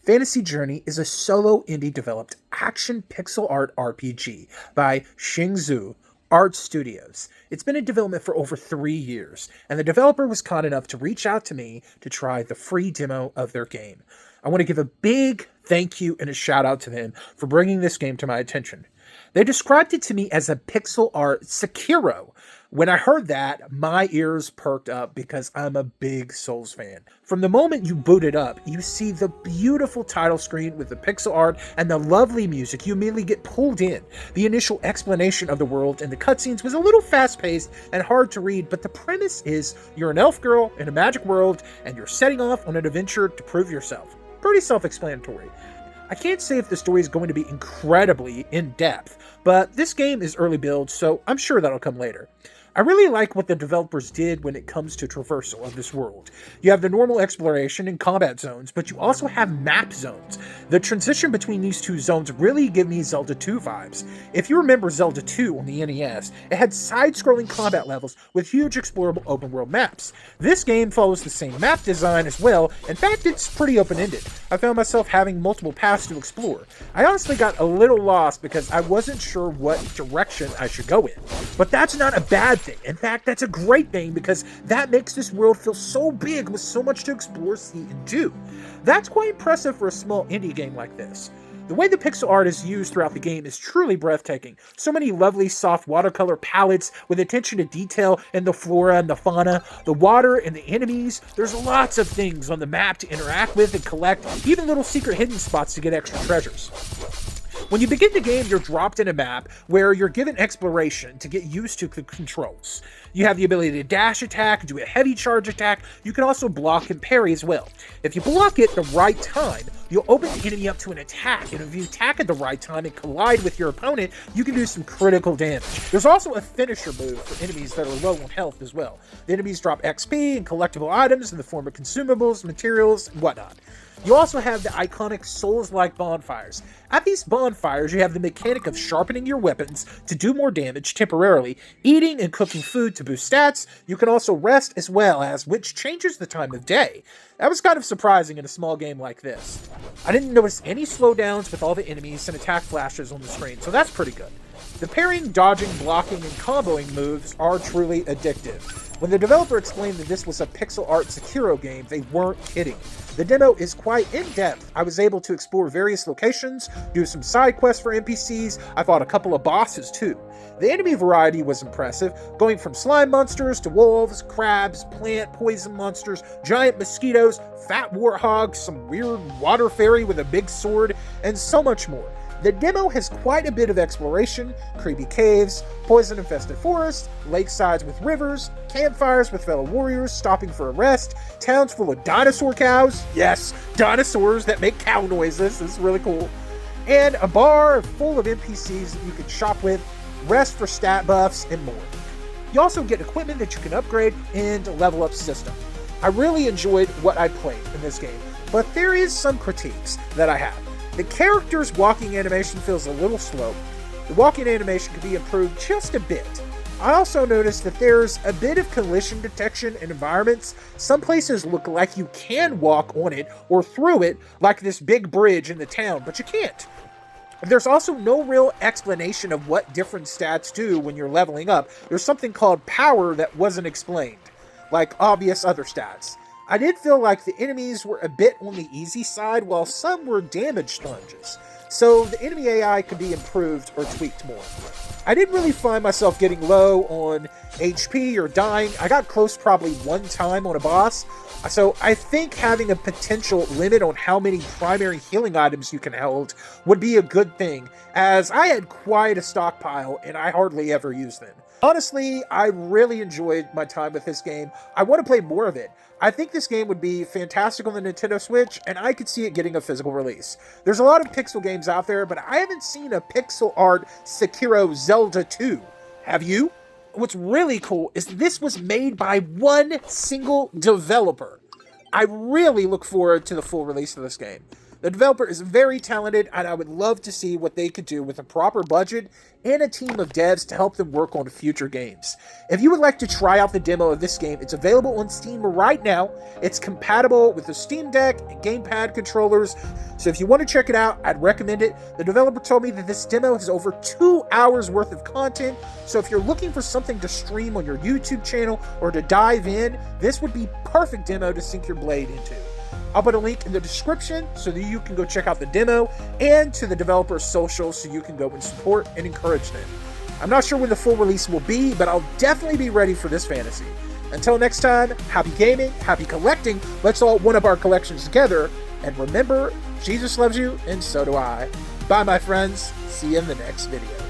Fantasy Journey is a solo indie developed action pixel art RPG by Xiangzi Art Studios. It's been in development for over 3 years, and the developer was kind enough to reach out to me to try the free demo of their game. I want to give a big thank you and a shout out to them for bringing this game to my attention. They described it to me as a pixel art Sekiro. When I heard that, my ears perked up because I'm a big Souls fan. From the moment you boot it up, you see the beautiful title screen with the pixel art and the lovely music. You immediately get pulled in. The initial explanation of the world and the cutscenes was a little fast-paced and hard to read, but the premise is you're an elf girl in a magic world and you're setting off on an adventure to prove yourself. Pretty self-explanatory. I can't say if the story is going to be incredibly in-depth, but this game is early build, so I'm sure that'll come later. I really like what the developers did when it comes to traversal of this world. You have the normal exploration and combat zones, but you also have map zones. The transition between these two zones really give me Zelda 2 vibes. If you remember Zelda 2 on the NES, it had side-scrolling combat levels with huge explorable open-world maps. This game follows the same map design as well. In fact, it's pretty open-ended. I found myself having multiple paths to explore. I honestly got a little lost because I wasn't sure what direction I should go in. But that's not a bad thing. In fact, that's a great thing because that makes this world feel so big with so much to explore, see, and do. That's quite impressive for a small indie game like this. The way the pixel art is used throughout the game is truly breathtaking. So many lovely soft watercolor palettes with attention to detail in the flora and the fauna, the water and the enemies. There's lots of things on the map to interact with and collect, even little secret hidden spots to get extra treasures. When you begin the game, you're dropped in a map where you're given exploration to get used to the controls. You have the ability to dash attack, do a heavy charge attack. You can also block and parry as well. If you block it the right time, you'll open the enemy up to an attack, and if you attack at the right time and collide with your opponent, you can do some critical damage. There's also a finisher move for enemies that are low on health as well. The enemies drop XP and collectible items in the form of consumables, materials, and whatnot. You also have the iconic Souls-like bonfires. At these bonfires, you have the mechanic of sharpening your weapons to do more damage temporarily, eating and cooking food to boost stats. You can also rest as well as, which changes the time of day. That was kind of surprising in a small game like this. I didn't notice any slowdowns with all the enemies and attack flashes on the screen, so that's pretty good. The parrying, dodging, blocking, and comboing moves are truly addictive. When the developer explained that this was a pixel art Sekiro game, they weren't kidding. The demo is quite in-depth. I was able to explore various locations, do some side quests for NPCs. I fought a couple of bosses too. The enemy variety was impressive, going from slime monsters to wolves, crabs, plant poison monsters, giant mosquitoes, fat warthogs, some weird water fairy with a big sword, and so much more. The demo has quite a bit of exploration, creepy caves, poison-infested forests, lakesides with rivers, campfires with fellow warriors stopping for a rest, towns full of dinosaur cows, yes, dinosaurs that make cow noises, this is really cool, and a bar full of NPCs that you can shop with, rest for stat buffs, and more. You also get equipment that you can upgrade and a level up system. I really enjoyed what I played in this game, but there is some critiques that I have. The character's walking animation feels a little slow. The walking animation could be improved just a bit. I also noticed that there's a bit of collision detection in environments. Some places look like you can walk on it or through it, like this big bridge in the town, but you can't. There's also no real explanation of what different stats do when you're leveling up. There's something called power that wasn't explained, like obvious other stats. I did feel like the enemies were a bit on the easy side, while some were damage sponges, so the enemy AI could be improved or tweaked more. I didn't really find myself getting low on HP or dying. I got close probably one time on a boss, so I think having a potential limit on how many primary healing items you can hold would be a good thing, as I had quite a stockpile and I hardly ever use them. Honestly, I really enjoyed my time with this game. I want to play more of it. I think this game would be fantastic on the Nintendo Switch, and I could see it getting a physical release. There's a lot of pixel games out there, but I haven't seen a pixel art Sekiro Zelda 2. Have you? What's really cool is this was made by one single developer. I really look forward to the full release of this game. The developer is very talented, and I would love to see what they could do with a proper budget and a team of devs to help them work on future games. If you would like to try out the demo of this game, it's available on Steam right now. It's compatible with the Steam Deck and gamepad controllers, so if you want to check it out, I'd recommend it. The developer told me that this demo has over 2 hours worth of content, so if you're looking for something to stream on your YouTube channel or to dive in, this would be perfect demo to sink your blade into. I'll put a link in the description so that you can go check out the demo, and to the developer's social so you can go and support and encourage them. I'm not sure when the full release will be, but I'll definitely be ready for this fantasy. Until next time, happy gaming, happy collecting, let's all one up our collections together, and remember, Jesus loves you, and so do I. Bye, my friends. See you in the next video.